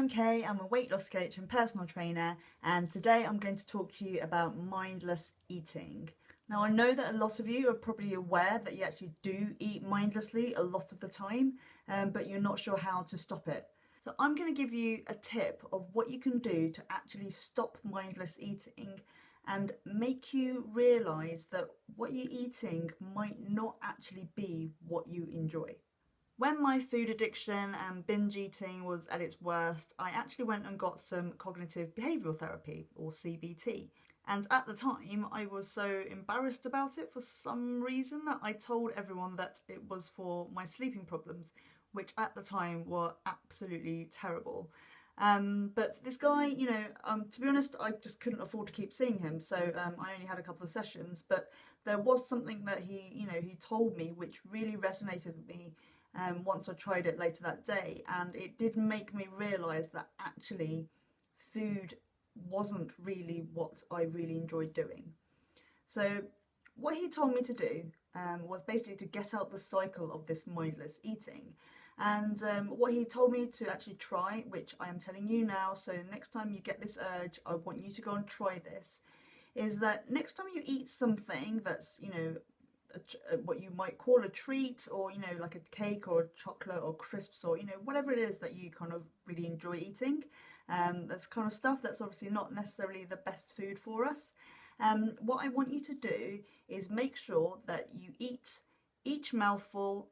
I'm Kay, I'm a weight loss coach and personal trainer, and today I'm going to talk to you about mindless eating. Now, I know that a lot of you are probably aware that you actually do eat mindlessly a lot of the time, but you're not sure how to stop it. So I'm going to give you a tip of what you can do to actually stop mindless eating and make you realise that what you're eating might not actually be what you enjoy. When my food addiction and binge eating was at its worst, I actually went and got some cognitive behavioural therapy, or CBT. And at the time, I was so embarrassed about it for some reason that I told everyone that it was for my sleeping problems, which at the time were absolutely terrible. But this guy, to be honest, I just couldn't afford to keep seeing him, so I only had a couple of sessions. But there was something that he told me which really resonated with me once I tried it later that day, and it did make me realise that actually food wasn't really what I really enjoyed doing. So what he told me to do was basically to get out the cycle of this mindless eating. And what he told me to actually try, which I am telling you now, so next time you get this urge, I want you to go and try this, is that next time you eat something that's, what you might call a treat, or like a cake or a chocolate or crisps, or whatever it is that you kind of really enjoy eating, that's kind of stuff that's obviously not necessarily the best food for us. What I want you to do is make sure that you eat each mouthful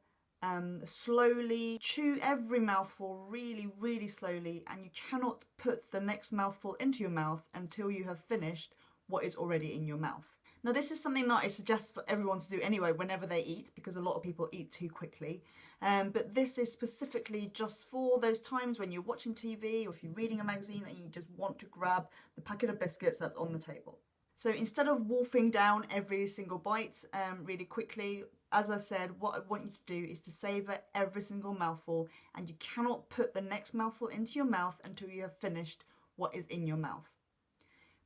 slowly, chew every mouthful really slowly, and you cannot put the next mouthful into your mouth until you have finished what is already in your mouth. Now, this is something that I suggest for everyone to do anyway whenever they eat, because a lot of people eat too quickly. But this is specifically just for those times when you're watching TV or if you're reading a magazine and you just want to grab the packet of biscuits that's on the table. So instead of wolfing down every single bite really quickly, as I said, what I want you to do is to savour every single mouthful, and you cannot put the next mouthful into your mouth until you have finished what is in your mouth.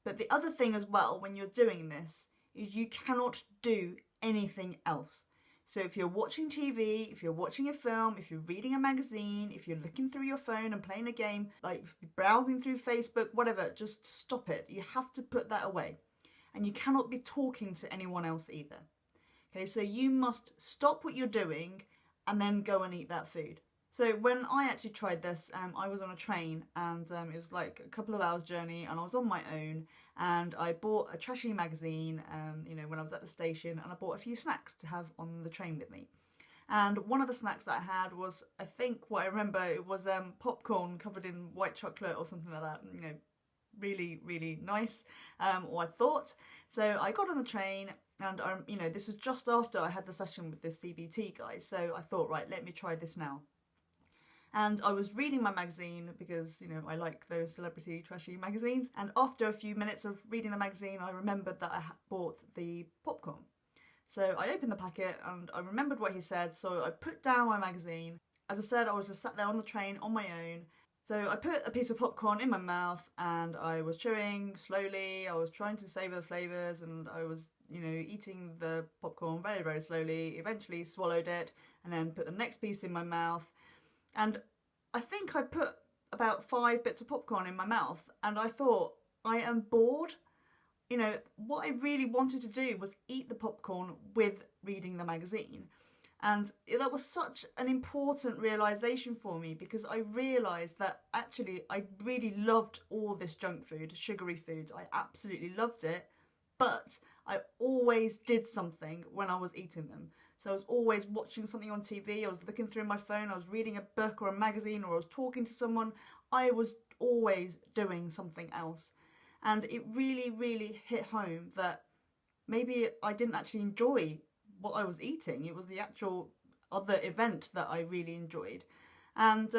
But the other thing as well, when you're doing this, is you cannot do anything else. So if you're watching TV, if you're watching a film, if you're reading a magazine, if you're looking through your phone and playing a game, like browsing through Facebook, whatever, just stop it. You have to put that away. And you cannot be talking to anyone else either. Okay, so you must stop what you're doing and then go and eat that food. So when I actually tried this, I was on a train, and it was like a couple of hours journey, and I was on my own, and I bought a trashy magazine, when I was at the station, and I bought a few snacks to have on the train with me. And one of the snacks that I had was, I think what I remember, it was popcorn covered in white chocolate or something like that, really nice, or I thought. So I got on the train, and this was just after I had the session with this CBT guy, so I thought, right, let me try this now. And I was reading my magazine because, I like those celebrity trashy magazines. And after a few minutes of reading the magazine, I remembered that I had bought the popcorn. So I opened the packet and I remembered what he said. So I put down my magazine. As I said, I was just sat there on the train on my own. So I put a piece of popcorn in my mouth and I was chewing slowly. I was trying to savour the flavours, and I was, eating the popcorn very slowly. Eventually swallowed it and then put the next piece in my mouth. And I think I put about 5 bits of popcorn in my mouth, and I thought, I am bored. What I really wanted to do was eat the popcorn with reading the magazine. And that was such an important realisation for me, because I realised that actually I really loved all this junk food, sugary foods. I absolutely loved it, but I always did something when I was eating them. So I was always watching something on TV, I was looking through my phone, I was reading a book or a magazine, or I was talking to someone. I was always doing something else. And it really hit home that maybe I didn't actually enjoy what I was eating. It was the actual other event that I really enjoyed. And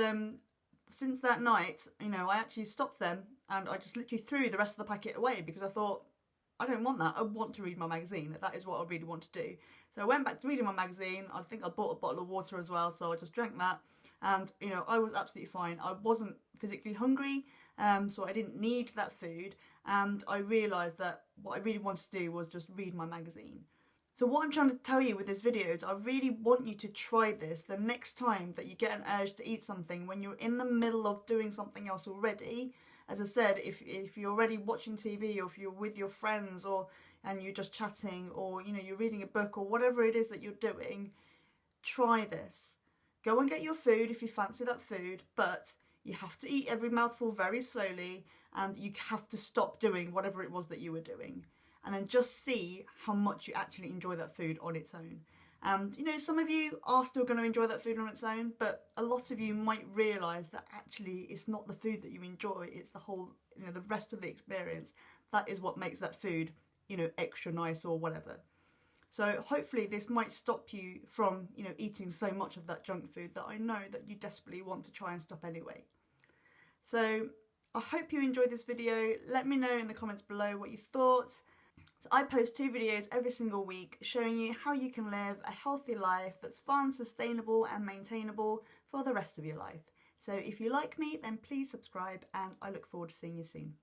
since that night, I actually stopped them, and I just literally threw the rest of the packet away, because I thought, I don't want that. I want to read my magazine. That is what I really want to do. So I went back to reading my magazine. I think I bought a bottle of water as well, so I just drank that. And, I was absolutely fine. I wasn't physically hungry, so I didn't need that food. And I realised that what I really wanted to do was just read my magazine. So what I'm trying to tell you with this video is I really want you to try this the next time that you get an urge to eat something, when you're in the middle of doing something else already. As I said, if you're already watching TV, or if you're with your friends, and you're just chatting, or you're reading a book, or whatever it is that you're doing, try this. Go and get your food if you fancy that food, but you have to eat every mouthful very slowly, and you have to stop doing whatever it was that you were doing. And then just see how much you actually enjoy that food on its own. And some of you are still going to enjoy that food on its own, but a lot of you might realise that actually it's not the food that you enjoy, it's the whole, the rest of the experience. That is what makes that food, extra nice or whatever. So hopefully this might stop you from, eating so much of that junk food that I know that you desperately want to try and stop anyway. So I hope you enjoyed this video. Let me know in the comments below what you thought. So I post 2 videos every single week showing you how you can live a healthy life that's fun, sustainable and maintainable for the rest of your life. So if you like me, then please subscribe, and I look forward to seeing you soon.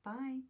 Bye.